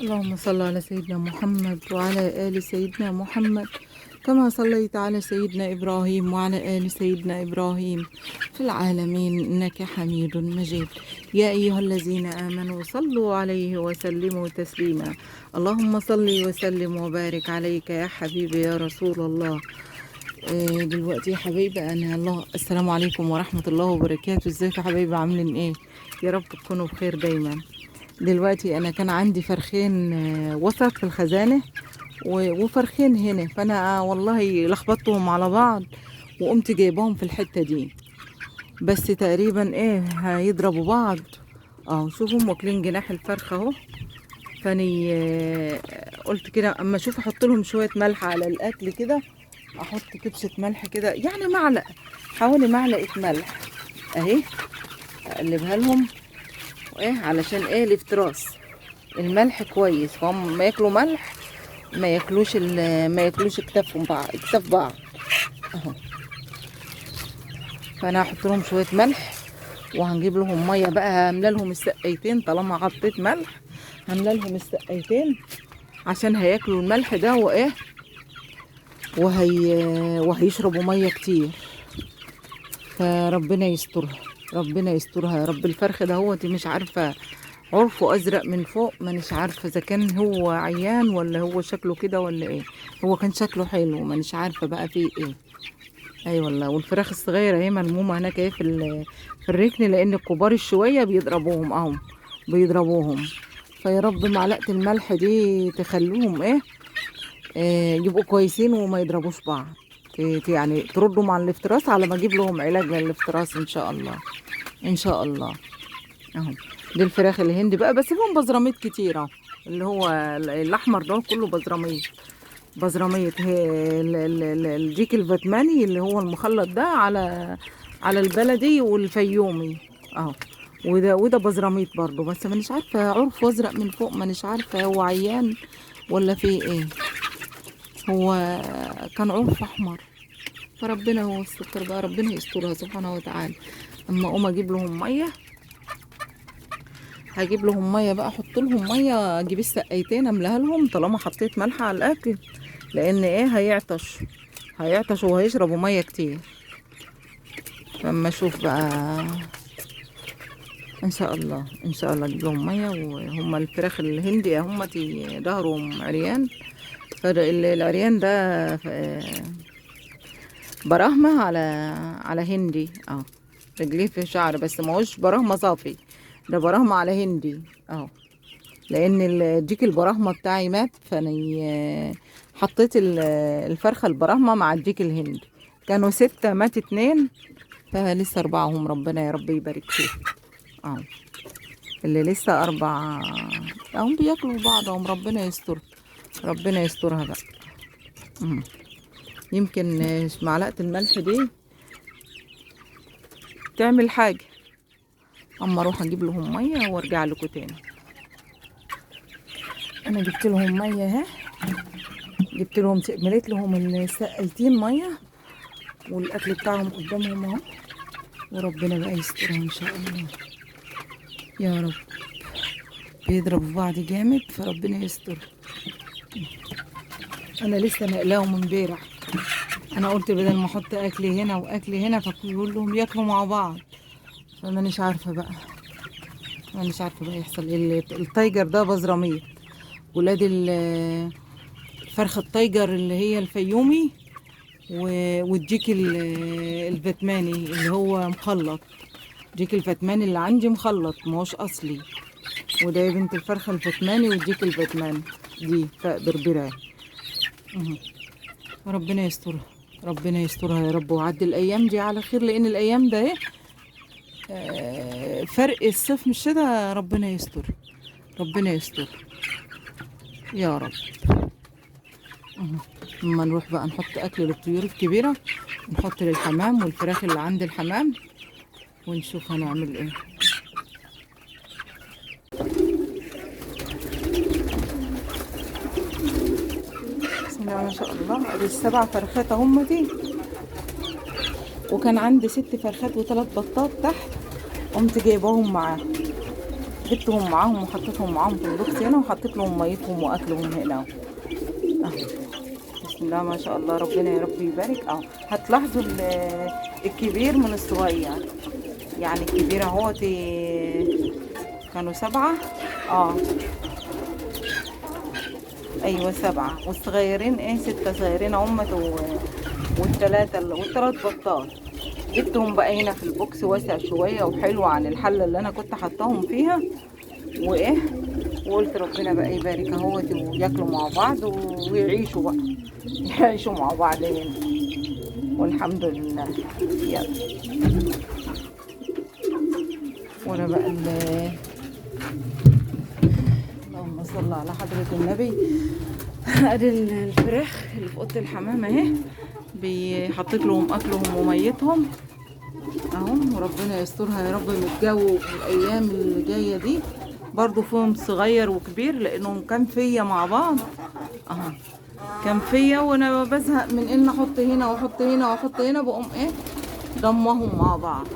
اللهم صل على سيدنا محمد وعلى آل سيدنا محمد كما صليت على سيدنا إبراهيم وعلى آل سيدنا إبراهيم في العالمين إنك حميد مجيد. يا أيها الذين آمنوا صلوا عليه وسلموا تسليما. اللهم صل وسلم وبارك عليك يا حبيبي يا رسول الله. دلوقتي يا حبايبي السلام عليكم ورحمة الله وبركاته. ازيكم يا حبايبي؟ عاملين ايه؟ يا رب تكونوا بخير دايما. دلوقتي انا كان عندي فرخين وسط في الخزانة وفرخين هنا، فانا والله لخبطتهم على بعض وقمت جايباهم في الحتة دي، بس تقريبا هيضربوا بعض. شوفوا واكلين جناح الفرخة اهو. فاني قلت كده اما اشوف احط لهم شوية ملح على الاكل كده، احط كبسة ملح كده يعني معلقة، حوالي معلقة ملح اهي، اقلبها لهم علشان الافتراس. الملح كويس، فهم ما ياكلوا ملح ما ياكلوش اكتاف بعض اهو. فانا هحط لهم شويه ملح وهنجيب لهم ميه بقى، هملى لهم السقايتين طالما حطيت ملح، هملى لهم السقايتين عشان هياكلوا الملح ده وهيشربوا ميه كتير. فربنا يسترها، ربنا يسترها يا رب. الفرخ ده هو مش عارفه، عرفه ازرق من فوق، مانيش عارفه اذا كان هو عيان ولا هو شكله كده ولا ايه. هو كان شكله حلو، مانيش عارفه بقى فيه ايه. اي والله. والفراخ الصغيره اهي ملمومه هناك اهي في الركن، لان الكبار شويه بيضربوهم بيضربوهم. فيا رب معلقه الملح دي تخلوهم يبقوا كويسين وما يضربوش بعض، يعني تردوا مع الافتراس على ما اجيب لهم علاج للافتراس ان شاء الله، ان شاء الله اهو. دي الفراخ الهندي بقى، بس فيهم بزراميط كتير اهو، اللي هو الاحمر ده كله بزراميط. الجيك الفاتماني اللي هو المخلط ده على البلدي والفيومي اهو. وده بزراميط برضو، بس مانيش عارفه عرفه ازرق من فوق، مانيش عارفه هو عيان ولا فيه ايه. هو كان عرف احمر، فربنا هو الستر بقى، ربنا يسترها سبحانه وتعالى. اما اقوم اجيب لهم ميه، هجيب لهم ميه بقى، احط لهم ميه، اجيب السقايتين املاها لهم طالما حطيت ملح على الاكل، لان هيعطش وهيشربوا ميه كتير. فاما اشوف بقى ان شاء الله، ان شاء الله اجيب لهم ميه. وهم الفراخ الهندي هم ظهرهم عريان، فالعريان ده براهمه على هندي رجليه في شعر، بس ما هوش براهمه صافي، ده براهمه على هندي لان الديك البراهمه بتاعي مات، فانا حطيت الفرخه البراهمه مع الديك الهندي. كانوا 6 مات 2، فلسه 4 هم، ربنا يا رب يبارك فيهم اللي لسه 4 هم بياكلوا بعضهم، ربنا يستر، ربنا يسترها بقى. يمكن معلقه الملح دي تعمل حاجه. اما اروح اجيب لهم ميه وارجع لكم تاني. انا جبت لهم ميه اهي، مليت لهم السقايتين ميه، والاكل بتاعهم قدامهم اهو، وربنا بقى يسترها ان شاء الله يا رب. بيضربوا بعض جامد، فربنا يستر. انا لسه نقلاهم امبارح، انا قلت بدل ما احط اكلي هنا واكلي هنا فيقول لهم ياكلوا مع بعض، فمانيش عارفه بقى، يحصل ايه. التايجر ده بزراميط، ولاد فرخ التايجر اللي هي الفيومي، والديك الفاتماني اللي هو مخلط. ديك الفاتماني اللي عندي مخلط، ما هوش اصلي. وده يا بنت الفرخه الفاتماني والديك الفاتماني دي بربراه. ربنا يسترها، ربنا يسترها يا رب، وعدي الايام دي على خير، لان الايام ده فرق الصيف من الشتاء. ربنا يستر، ربنا يستر يا رب. اما نروح بقى نحط اكل للطيور الكبيره، نحط للحمام والفراخ اللي عند الحمام، ونشوف هنعمل ايه. بسم الله ما شاء الله. ادي ال7 فرخات هم دي، وكان عندي 6 فرخات و3 بطات تحت، قمت جايباهم معاهم. جبتهم معاهم وحطيتهم معاهم في البوكس هنا، وحطيت لهم ميتهم واكلهم هنا اهو. بسم الله ما شاء الله، ربنا يا رب يبارك. هتلاحظوا الكبير من الصغير، يعني الكبير اهوت كانوا 7. ايوه 7، والصغيرين 6 صغيرين همت، والثلاث بطات. جبتهم بقى هنا في البوكس واسع شويه وحلو عن الحله اللي انا كنت حطاهم فيها، وقلت ربنا بقى يبارك اهوت، وياكلوا مع بعض ويعيشوا بقى يعيشوا مع بعض هنا، والحمد لله. يلا وانا بقى اللهم صل على حضرة النبي. ادي الفراخ اللي في اوضه الحمام اهي، حطيت لهم اكلهم وميتهم اهو، وربنا يسترها يا رب من الجو الايام اللي جايه دي. برضو فيهم صغير وكبير، لانهم كان فيا مع بعض اهو، كان فيا وانا بزهق من ان احط هنا واحط هنا واحط هنا، بقوم ضمهم مع بعض،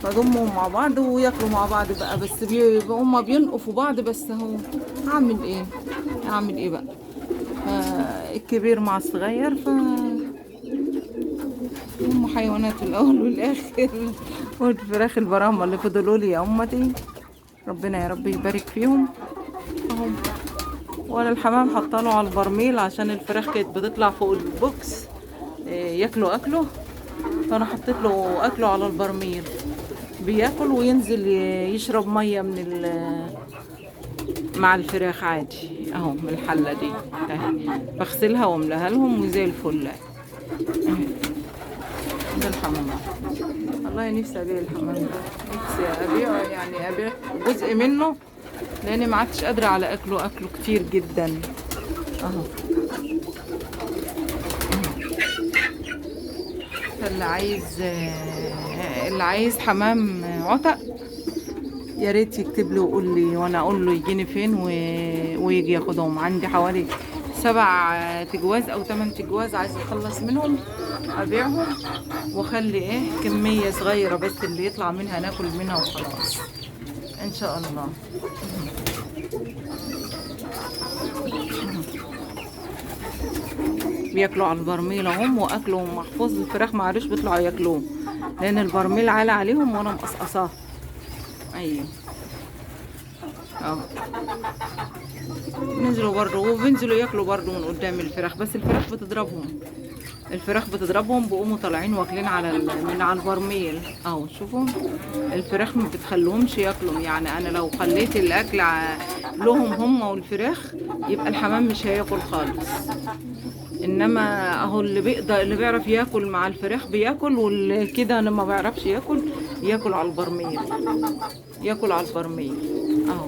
بضمهم مع بعض وياكلوا مع بعض بقى. بس هما بينقفوا بعض، بس اهو اعمل ايه بقى. الكبير مع الصغير، هم حيوانات في الاول والاخر. والفراخ البرامه اللي فضلوا لي يا امتي، ربنا يا رب يبارك فيهم اهو. ولا الحمام حطاله على البرميل عشان الفراخ كانت بتطلع فوق البوكس ياكلوا اكله، فانا حطيت له اكله على البرميل، بياكل وينزل يشرب ميه مع الفراخ عادي اهو من الحله دي اهي، بغسلها واملاها لهم وزي الفل اهي. ده الحمام، والله نفسي ابيع الحمام ده، نفسي ابيعه، يعني ابيع جزء منه لاني ما عدتش قادره على اكله كتير جدا اهو. اللي عايز حمام عتق يا ريت يكتب لي ويقول لي، وانا اقول له يجيني فين ويجي ياخدهم. عندي حوالي 7 تجواز او 8 تجواز، عايز اخلص منهم ابيعهم، واخلي كميه صغيره بس اللي يطلع منها ناكل منها وخلاص ان شاء الله. بياكلوا على البرميل هم، واكلهم محفوظ. الفراخ ما عادوش بيطلعوا ياكلوه لان البرميل عالي عليهم وانا مقصقصاه. ايوه نزلوا برضه، وبينزلوا ياكلوا برضه من قدام الفراخ، بس الفراخ بتضربهم بيقوموا طالعين واكلين من على البرميل اهو. شوفوا الفراخ ما بتخلوهمش ياكلوا، يعني انا لو خليت الاكل لهم هم والفراخ يبقى الحمام مش هياكل خالص. انما اهو اللي بيعرف ياكل مع الفراخ بياكل، واللي كده لما بيعرفش ياكل على البرميل، اهو.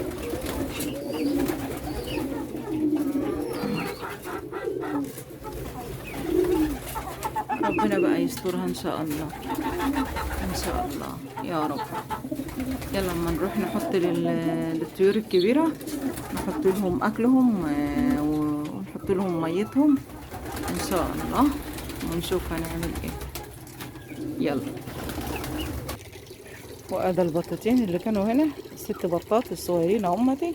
ربنا بقى يسترها ان شاء الله يا رب. يلا اما نروح نحط للطيور الكبيره، نحط لهم اكلهم ونحط لهم ميتهم ان شاء الله، ونشوف هنعمل ايه. يلا. وادي البطاطين اللي كانوا هنا، 6 بطات الصغيرين اهمتي.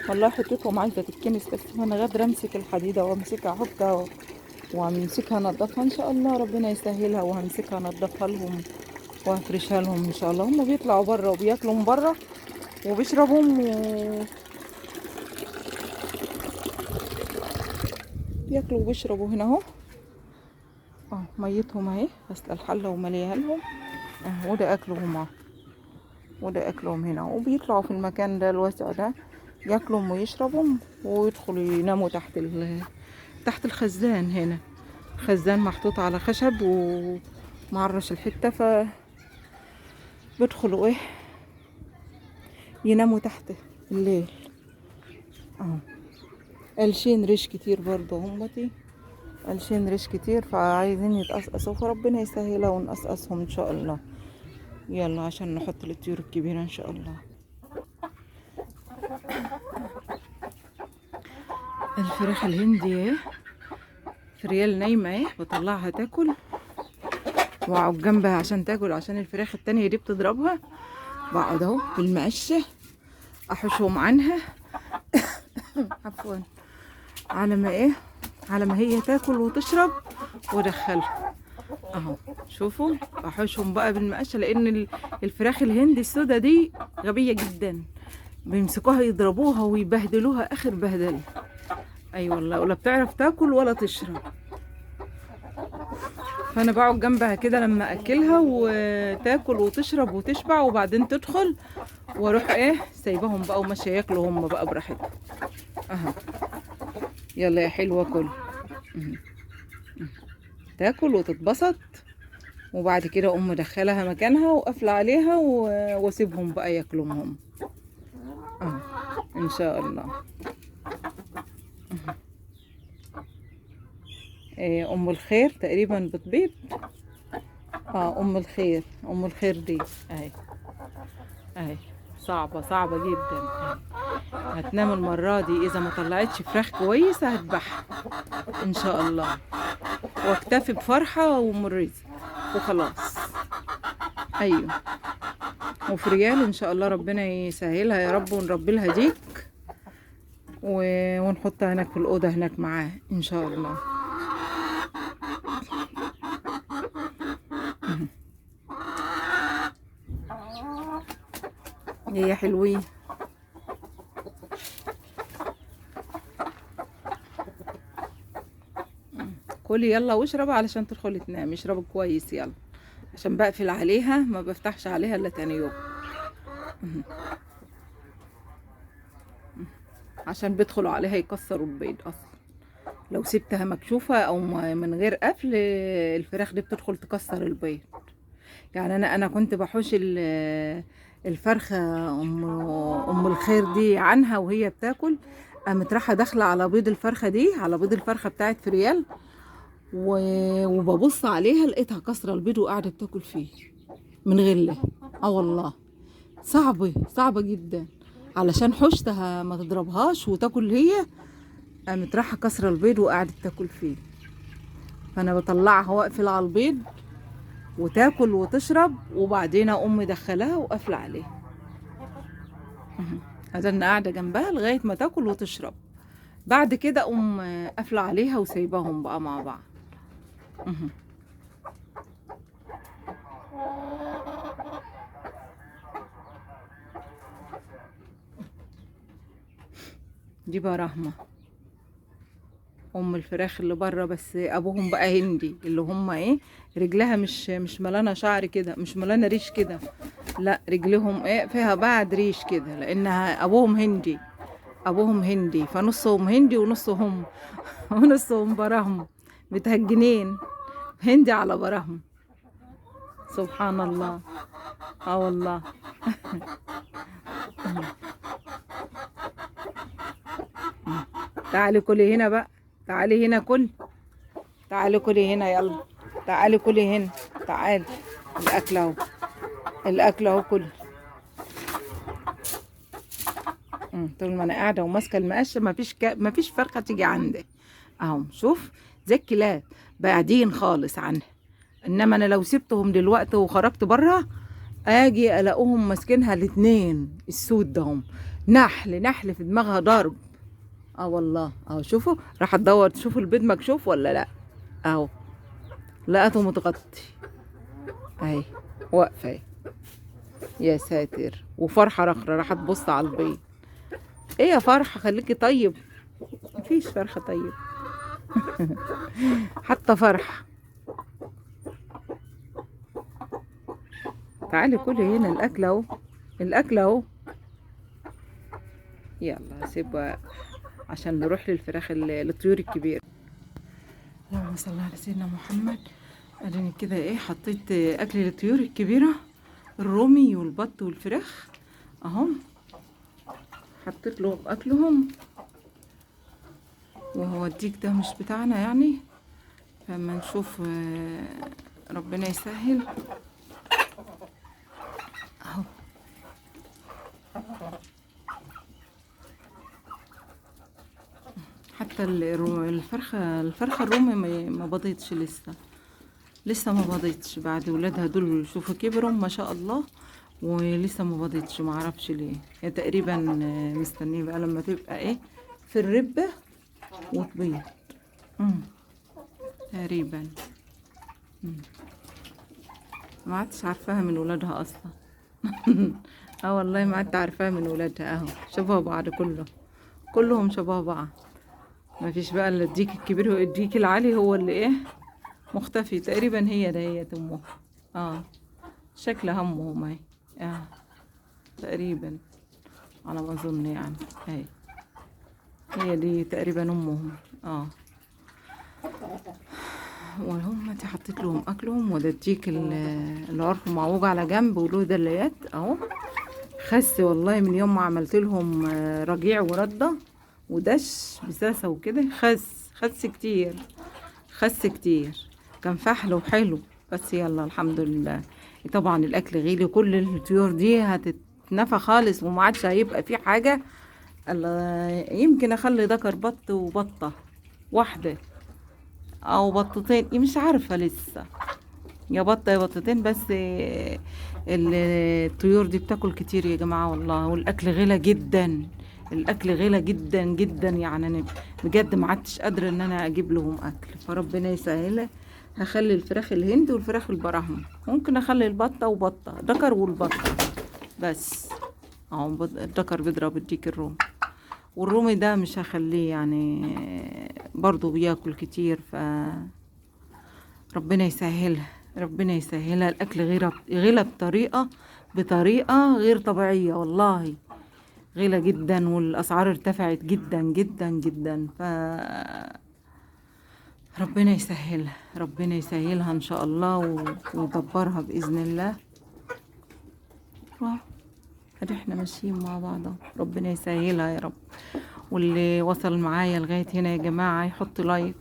والله حطيتهم عايزه تتكنس، بس انا غادره امسك الحديده وامسكها احطها وامسكها انضفها ان شاء الله، ربنا يسهلها، وهمسكها انضفها لهم وهفرشها لهم ان شاء الله. هم بيطلعوا بره وبياكلوا من بره وبيشربهم بياكلوا وبيشربوا هنا اهو. ميتهم اهي، غسله الحله ومليها لهم وده اكلهم هنا، وبيطلعوا في المكان ده الواسع ده ياكلوا ويشربوا ويدخلوا يناموا تحت الخزان. هنا خزان محطوط على خشب ومعرش الحته، بيدخلوا يناموا تحت الليل اهو. قلشين ريش كتير برضه همتي، قلشين ريش كتير، فعايزين يتقصقصوا، فربنا يسهلها ونقصقصهم ان شاء الله. يلا عشان نحط للطيور الكبيره ان شاء الله. الفراخ الهندي فريال نايمه بطلعها تاكل، واقعد جنبها عشان تاكل، عشان الفراخ التانية دي بتضربها بقعد اهو بالمقشة احوشهم عنها عفوا، على ما ايه، على ما هي تاكل وتشرب وادخلها اهو. شوفوا احوشهم بقى بالمقشة، لان الفراخ الهندي السودا دي غبية جدا، بيمسكوها يضربوها ويبهدلوها اخر بهدل. اي والله، ولا بتعرف تاكل ولا تشرب. فانا بقعد جنبها كده لما اكلها وتاكل وتشرب وتشبع، وبعدين تدخل واروح ايه سايبهم بقى وماشيه ياكلوا هم بقى براحتهم اهو. يلا يا حلوه كل تاكل وتتبسط، وبعد كده اقوم مدخلها مكانها وقافله عليها واسيبهم بقى ياكلوا هم اهو ان شاء الله. ام الخير تقريبا بتبيض. ام الخير، ام الخير دي اهي اهي، صعبة جدا. هتنام المرة دي، اذا ما طلعتش فراخ كويسة هذبحها ان شاء الله، واكتفي بفرحة وام الرزق وخلاص. ايوه، وفي ريال ان شاء الله ربنا يسهلها يا رب، ونربي لها ديك ونحطها هناك في الأوضة هناك معاه ان شاء الله. هي حلوين. كلي يلا واشربي علشان تدخلي تنامي، اشربي كويس يلا، عشان بقفل عليها، ما بفتحش عليها الا تاني يوم عشان بيدخلوا عليها يكسروا البيض اصلا. لو سبتها مكشوفة او من غير قفل الفراخ دي بتدخل تكسر البيض. يعني انا كنت بحوش الفرخة ام الخير دي عنها وهي بتاكل، قامت رايحة داخلة على بيض الفرخة دي، على بيض الفرخة بتاعت فريال، وببص عليها لقيتها كسرة البيض وقاعدة بتاكل فيه من غله. والله صعبة جدا، علشان حوشتها ما تضربهاش وتاكل هي، قامت رايحة كسرة البيض وقاعدة تاكل فيه. فانا بطلعها واقفل على البيض وتاكل وتشرب، وبعدين اقوم مدخلاها وقافله عليها. انا قاعده جنبها لغايه ما تاكل وتشرب، بعد كده اقوم قافله عليها وسايباهم بقى مع بعض. دي بقى رحمه ام الفراخ اللي بره، بس ابوهم بقى هندي، اللي هم ايه رجلها مش ملانه شعر كده، مش ملانه ريش كده، لا رجلهم ايه فيها بعد ريش كده، لانها ابوهم هندي، فنصهم هندي ونصهم ونصهم براهم متهجنين، هندي على براهم. سبحان الله. والله تعالي كلي هنا بقى، تعالي هنا تعالي كلي هنا يلا، تعالي كلي هنا، تعالي. الاكل اهو، الاكل اهو كل. طول ما انا قاعده وماسكه المقشه مفيش فرخه تيجي عندي اهو. شوف زي الكلاب بعدين خالص عنها، انما انا لو سبتهم دلوقتي وخرجت بره اجي الاقوهم ماسكينها الاتنين السود دهم، نحل في دماغها ضرب. والله اهو. شوفوا راح تدور تشوف البيض مكشوف ولا لا اهو، لقيته متغطي اهي، واقفه اهي. يا ساتر، وفرحه رخره راح تبص على البيض. ايه يا فرحه خليكي طيب، مفيش فرحه طيب حتى فرحه. تعالي كلي هنا، الاكل اهو، الاكل اهو. يلا سيبها عشان نروح للفراخ الطيور الكبيره. اللهم صل على سيدنا محمد. اديني كده ايه حطيت اكل للطيور الكبيره، الرومي والبط والفراخ اهم، حطيت لهم اكلهم. وهو الديك ده مش بتاعنا يعني، فما نشوف ربنا يسهل اهو. حتى الفرخه الرومي ما بضيتش لسه ما بضيتش بعد ولادها دول. شوفوا كبروا ما شاء الله، ولسه ما بيضتش، ما اعرفش ليه. هي تقريبا مستنيه بقى لما تبقى ايه في الربة وتبيض. مم. تقريبا. مم. ما عدتش عارفاها من ولادها اصلا. اه والله ما عدت عارفاها من ولادها، اهو شبه بعض كلهم شبه بعض. ما فيش بقى الا الديك الكبير، هو الديك العالي هو اللي ايه مختفي تقريبا. هي دهيت امه. اه شكلها امهم اهي. اه تقريبا على ما اظن يعني. هي دي تقريبا امهم. اه وهم انت حطيت لهم اكلهم، وده الديك اللي عرفه معوج على جنب وله دليات اهو. خس والله من يوم ما عملت لهم رجيع ورده ودش بساسه وكده. خس كتير، خس كتير. كان فحل وحلو. بس يلا الحمد لله. طبعا الاكل غالي، كل الطيور دي هتتنفى خالص وما عادش هيبقى في حاجه. يمكن اخلي ذكر بط وبطه واحده او بطتين، مش عارفه لسه. يا بطه يا بطتين بس. الطيور دي بتاكل كتير يا جماعه والله، والاكل غلا جدا. الاكل غلا جدا جدا يعني. انا بجد ما عدتش قادره ان انا اجيب لهم اكل، فربنا يسهلها. هخلي الفراخ الهند والفراخ البراهم. ممكن اخلي البطه وبطه ذكر والبطه بس. اهو الذكر بيضرب الديك الرومي، والرومي ده مش هخليه يعني، برضو بياكل كتير. ربنا يسهلها، ربنا يسهلها. الاكل غير بطريقه غير طبيعيه والله. غلا جدا والاسعار ارتفعت جدا جدا جدا. ربنا يسهلها، ربنا يسهلها ان شاء الله ويدبرها باذن الله. ادي احنا ماشيين مع بعض. ربنا يسهلها يا رب. واللي وصل معايا لغايه هنا يا جماعه يحط لايك،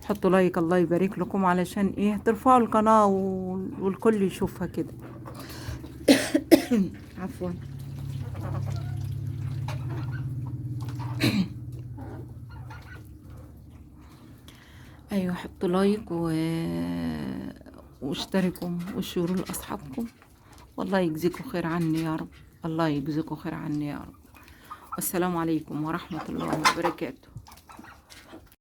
حطوا لايك الله يبارك لكم، علشان ايه ترفعوا القناه والكل يشوفها كده. عفوا. ايوه حطوا لايك واشتركوا وشيروا لاصحابكم. والله يجزيكم خير عني يا رب. الله يجزيكم خير عني يا رب. والسلام عليكم ورحمة الله وبركاته.